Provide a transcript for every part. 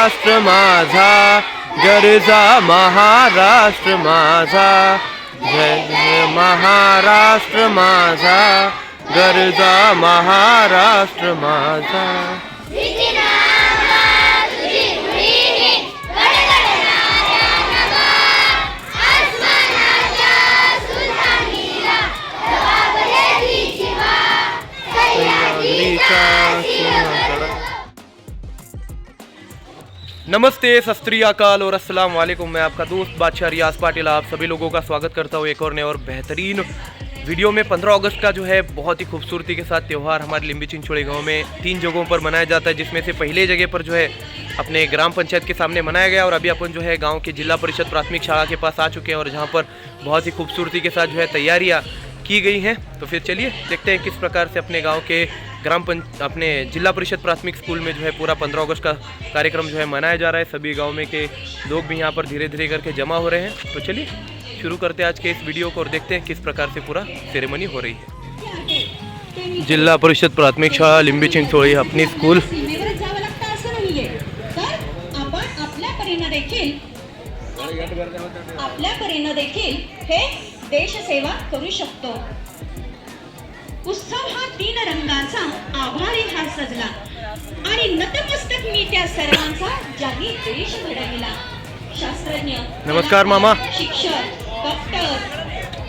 महाराष्ट्र माझा, गरजा महाराष्ट्र माझा, जय महाराष्ट्र माझा, गरजा महाराष्ट्र माझा. नमस्ते, सत श्री अकाल और अस्सलाम वालेकुम. मैं आपका दोस्त बादशाह रियाज पाटिल आप सभी लोगों का स्वागत करता हूँ एक और नए और बेहतरीन वीडियो में. 15 अगस्त का जो है बहुत ही खूबसूरती के साथ त्यौहार हमारे लिम्बी चिंचोड़ी गांव में 3 जगहों पर मनाया जाता है, जिसमें से पहले जगह पर जो है अपने ग्राम पंचायत के सामने मनाया गया और अभी अपन जो है गांव के जिला परिषद प्राथमिक शाला के पास आ चुके हैं और जहां पर बहुत ही खूबसूरती के साथ जो है तैयारियां की गई हैं. तो फिर चलिए देखते हैं किस प्रकार से अपने गाँव के अपने जिला परिषद प्राथमिक स्कूल में जो है पूरा 15 अगस्त का कार्यक्रम जो है मनाया जा रहा है. सभी गांव में के लोग भी यहां पर धीरे धीरे करके जमा हो रहे हैं. तो चलिए शुरू करते हैं आज के इस वीडियो को और देखते हैं किस प्रकार से पूरा सेरेमनी हो रही है. जिला परिषद प्राथमिक शाळा लिंबी चिंचोळी अपनी स्कूल. आपल्या परीने देखील हे देश सेवा करू शकतो. उत्सव हा 3 रंगाचा आभारी हा सजला आणि नतमस्तक मी त्या सर्वांचा ज्यांनी देश घडविला. शास्त्रज्ञ, नमस्कार मामा. शिक्षक, डॉक्टर,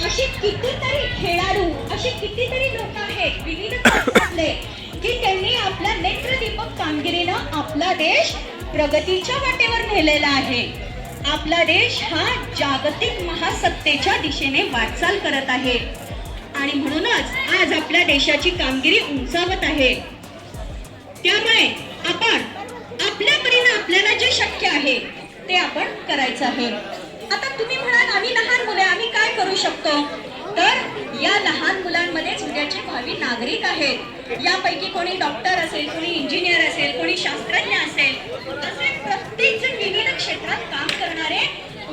अशी कितीतरी खेळाडू, अशी कितीतरी लोक आहेत विविध क्षेत्रातले की त्यांनी आपल्या नेत्रदीपक कामगिरीनं आपला देश प्रगतीच्या वाटेवर नेलेला आहे. आपला देश हा जागतिक महासत्तेच्या दिशेने वाटचाल करत आहे आणि म्हणूनच आज आपल्या देशाची कामगिरी उंचावत आहे. त्यामुळे आपण आपल्या परीने आपल्याला जे शक्य आहे ते आपण करायचं आहे. आता तुम्ही म्हणाल आम्ही लहान मुले आम्ही काय करू शकतो, तर या लहान मुलांमध्येच उद्याचे भावी नागरिक आहेत. यापैकी कोणी डॉक्टर असेल, कोणी इंजिनियर असेल, कोणी शास्त्रज्ञ असेल, असे प्रत्येक जण विविध क्षेत्रात काम करणारे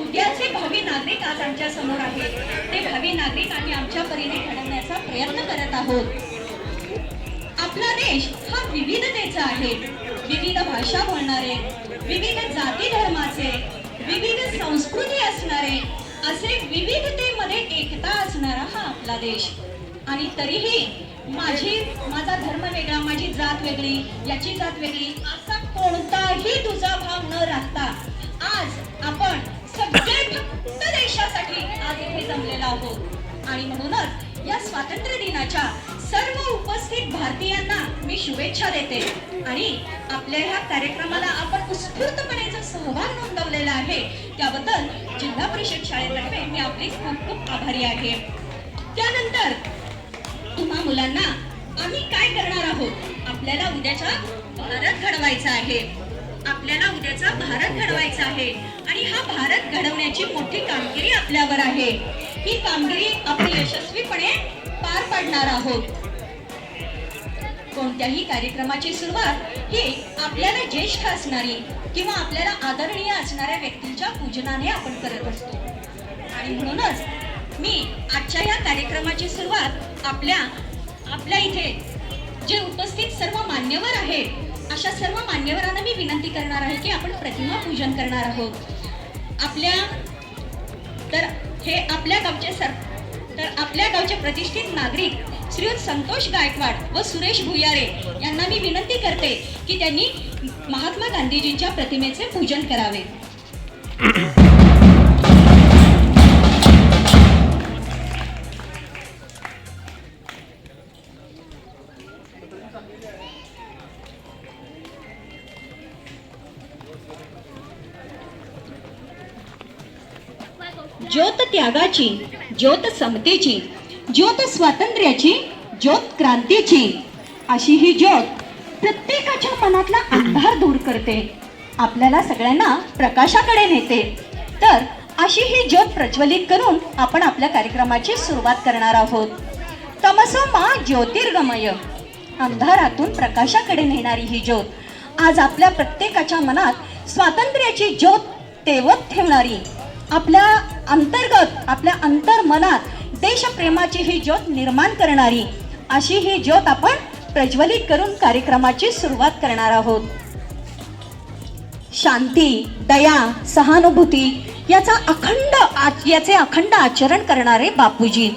उद्याचे भावी नागरिक आज आमच्या समोर आहेत. ते भावी नागरिक आम्ही आमच्या परीने घडवण्याचा प्रयत्न करत आहोत. आपला देश हा विविधतेचा आहे. विविध भाषा बोलणारे, विविध जाती धर्माचे, विविध संस्कृती असणारे, असे विविधतेमध्ये एकता असणारा हा आपला देश. आणि तरीही माझा धर्म वेगळा, माझी जात वेगळी, याची जात वेगळी असा कोणताही तुझा भाव न राखता आज आपण सगळे फक्त देशासाठी आज इथे जमलेलो आहोत. आणि म्हणूनच या स्वातंत्र्य दिनाच्या सर्व उपस्थित भारतीयांना मी शुभेच्छा देते आणि आपल्या ह्या कार्यक्रमाला आपण उत्स्फूर्तपणे जो सहभाग नोंदवलेला आहे त्याबद्दल जिल्हा परिषद शाळेतर्फे मी आपली खूप खूप आभारी आहे. त्यानंतर तुम्हा मुलांना आम्ही काय करणार आहोत, आपल्याला उद्याचा भारत घडवायचा आहे. आपल्याला उद्याचा भारत घडवायचा आहे आणि हा भारत घडवण्याची मोठी कामगिरी आपल्यावर आहे. ही कामगिरी आपण यशस्वीपणे पार पाडणार आहोत. कोणत्याही कार्यक्रमाची सुरुवात ही आपल्याला ज्येष्ठ असणारी किंवा आपल्याला आदरणीय असणाऱ्या व्यक्तीच्या पूजनाने आपण करत असतो. आणि म्हणूनच मी आजच्या या कार्यक्रमाची सुरुवात आपल्या इथे जे उपस्थित सर्व मान्यवर आहेत अशा सर्व मान्यवरांना मी विनंती करणार आहे की आपण प्रतिमा पूजन करणार आहोत. आपल्या गावचे प्रतिष्ठित नागरिक श्रीयुत संतोष गायकवाड व सुरेश भुयारे यांना मी विनंती करते की त्यांनी महात्मा गांधीजींच्या प्रतिमेचे पूजन करावे. ज्योत त्यागाची, ज्योत समतेची, ज्योत स्वातंत्र्याची, ज्योत क्रांतीची, अशी ही ज्योत प्रत्येकाच्या मनातला अंधार दूर करते, आपल्याला सगळ्यांना प्रकाशाकडे नेते. तर अशी ही ज्योत प्रज्वलित करून आपण आपल्या कार्यक्रमाची सुरुवात करणार आहोत. तमसो मा ज्योतिर्गमय, अंधारातून प्रकाशाकडे नेणारी ही ज्योत आज आपल्या प्रत्येकाच्या मनात स्वातंत्र्याची ज्योत तेवत ठेवणारी, आपल्या अंतर्गत आपल्या अंतर्मनात देशप्रेमाची ही ज्योत निर्माण करणारी अशी ही ज्योत आपण प्रज्वलित करून कार्यक्रमाची सुरुवात करणार आहोत. शांती, दया, सहानुभूती याचे अखंड आचरण करणारे बापूजी,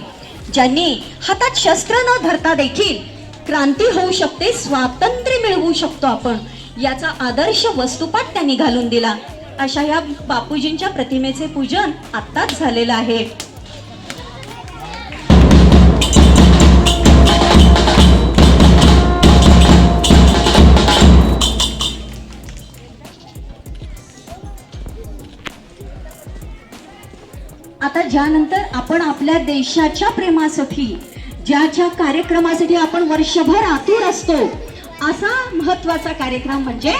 ज्यांनी हातात शस्त्र न धरता देखील क्रांती होऊ शकते, स्वातंत्र्य मिळवू शकतो आपण, याचा आदर्श वस्तुपाठ त्यांनी घालून दिला. अशा या बापूजींच्या प्रतिमेचे पूजन आत्ताच झालेलं आहे. आता ज्यानंतर आपण आपल्या देशाच्या प्रेमासाठी ज्या कार्यक्रमासाठी आपण वर्षभर आतुर असतो, असा महत्वाचा कार्यक्रम म्हणजे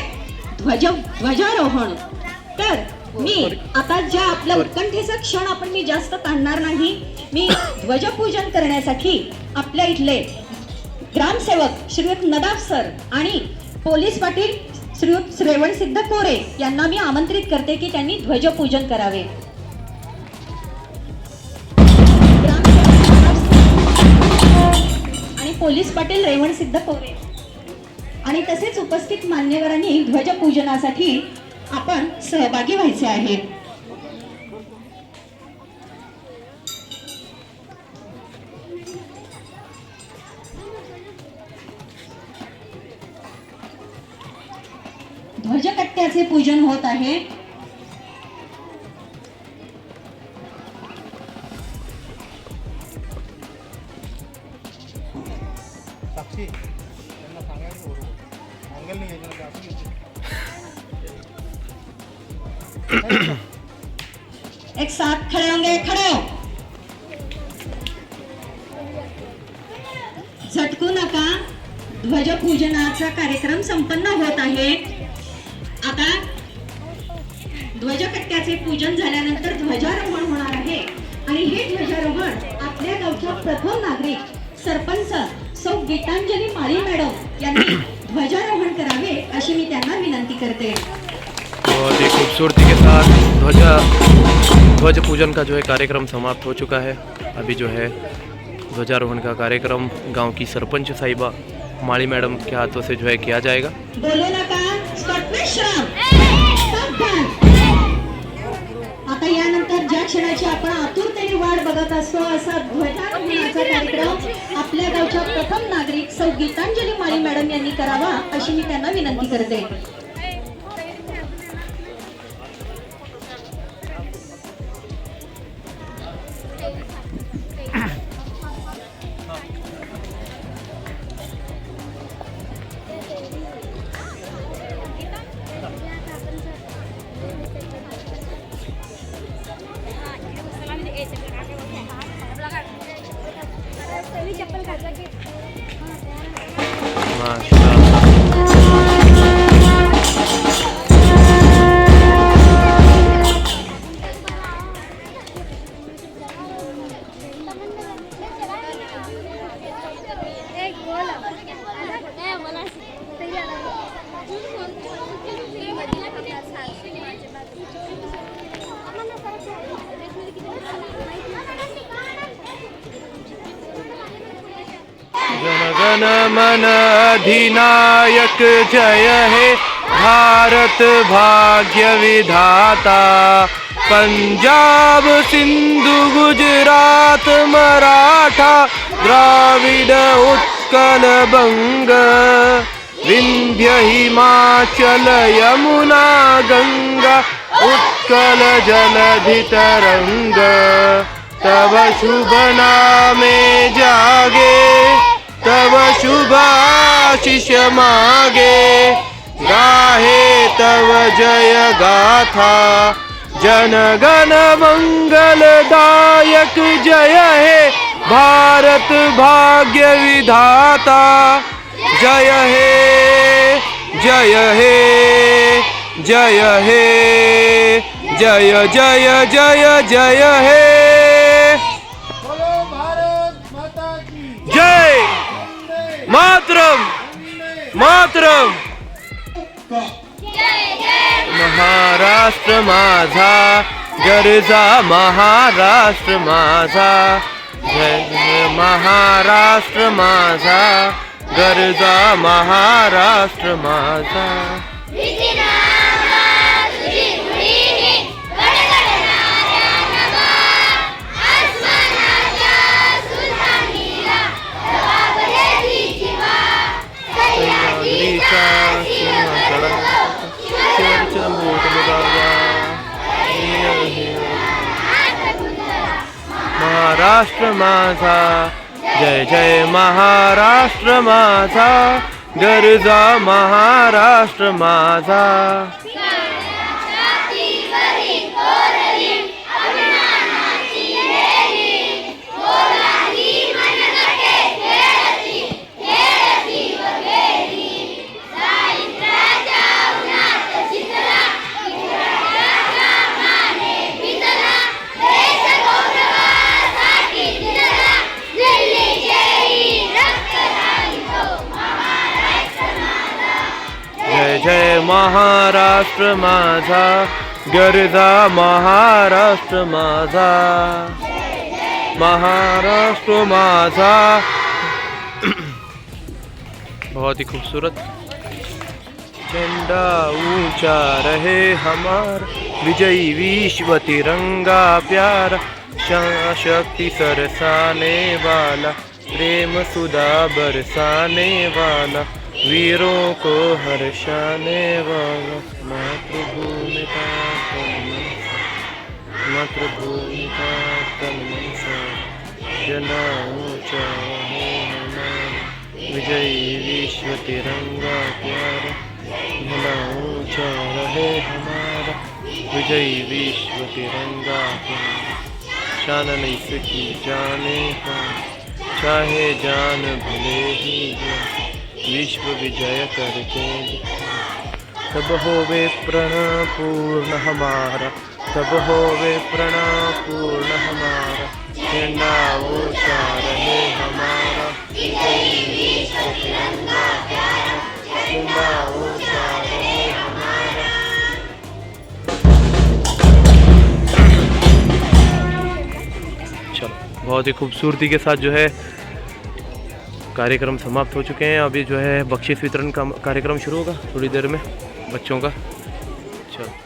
ध्वजारोहण. तर मी आता ज्या आपल्या उत्कंठेचा क्षण आपण मी जास्त ताणणार नाही. मी ध्वजपूजन करण्यासाठी आपल्या इथले ग्रामसेवक श्रीयुत नदाफ सर आणि पोलीस पाटील श्रीयुत श्रेवणसिद्ध कोरे यांना मी आमंत्रित करते की त्यांनी ध्वजपूजन करावे. आणि पोलीस पाटील रेवणसिद्ध कोरे आणि तसेच उपस्थित मान्यवरांनी ध्वजपूजनासाठी आपण सहभागी व्हायचे आहे. ध्वजकट्ट्याचे पूजन होत आहे. एक साथ खड़े होंगे, खड़े हो, झटकू नका. ध्वजपूजनाचा कार्यक्रम संपन्न होत आहे. आता ध्वजकट्ट्याचे पूजन झाल्यानंतर ध्वजारोहण होणार आहे आणि हे ध्वजारोहण आपल्या गावच्या प्रथम नागरिक सरपंच सौ गीतांजली माळी मॅडम यांनी ध्वजारोहण करावे अशी मी त्यांना विनंती करते. बहुत ही खूबसूरती के साथ ध्वज पूजन का जो है कार्यक्रम समाप्त हो चुका है. अभी जो है ध्वजारोहण का कार्यक्रम गांव की सरपंच साहिबा माली मैडम के हाथों से जो है किया जाएगा. बोलो नका, स्टॉप विश्राम. आता यानंतर ज्या क्षणाची आपण आतुरतेने वाट बघत असतो असा ध्वजारोहणाचा कार्यक्रम आपल्या गावच्या प्रथम नागरिक सौ गीतांजली माळी मॅडम यांनी करावा अशी मी त्यांना विनंती करते. जन गण मन अधिनायक जय हे भारत भाग्य विधाता. पंजाब सिंधु गुजरात मराठा द्राविड उत्कल बंग विंध्य हिमाचल यमुना गंगा उत्कल जलधि तरंग. तब शुभ नामे जागे तब शुभ आशीष मागे. गाहे तव जय गाथा जन गण मंगलदायक जय हे भारत भाग्य विधाता. जय हे जय हे जय हे जय जय जय जय हे. जय मातरम मातरम. महाराष्ट्र माझा गरजा महाराष्ट्र माझा. जय महाराष्ट्र माझा गरजा महाराष्ट्र माझा. महाराष्ट्र माझा, जय जय महाराष्ट्र माझा, गरजा महाराष्ट्र माझा. जय जय महाराष्ट्र माझा, गरजा महाराष्ट्र माझा, महाराष्ट्र माझा. बहुत ही खूबसूरत. झंडा ऊंचा रहे हमारा, विजयी विश्व तिरंगा प्यारा, शक्ति सरसाने वाला, प्रेम सुधा बरसाने वाला, वीरों को हर्षाने वाला, मातृभूमि का तन मन से, मातृभूमि का तन मन से, जना ऊंचा रहे हमारा, विजयी विश्व तिरंगा प्यारा, जना ऊंचा रहे हमारा, विजयी विश्व तिरंगा प्यारा. शान नहीं सकी जाने का, चाहे जान भले ही जाए, विश्व विजय करके तब होवे प्रण पूर्ण हमारा, तब होवे प्रण पूर्ण हमारा, झंडा ऊंचा रहे हमारा, विश्व तिरंगा प्यारा, झंडा ऊंचा रहे हमारा. चलो, बहुत ही खूबसूरती के साथ जो है कार्यक्रम समाप्त हो चुके हैं. अभी जो है बख्शीश वितरण का कार्यक्रम शुरू होगा थोड़ी देर में बच्चों का. चलो.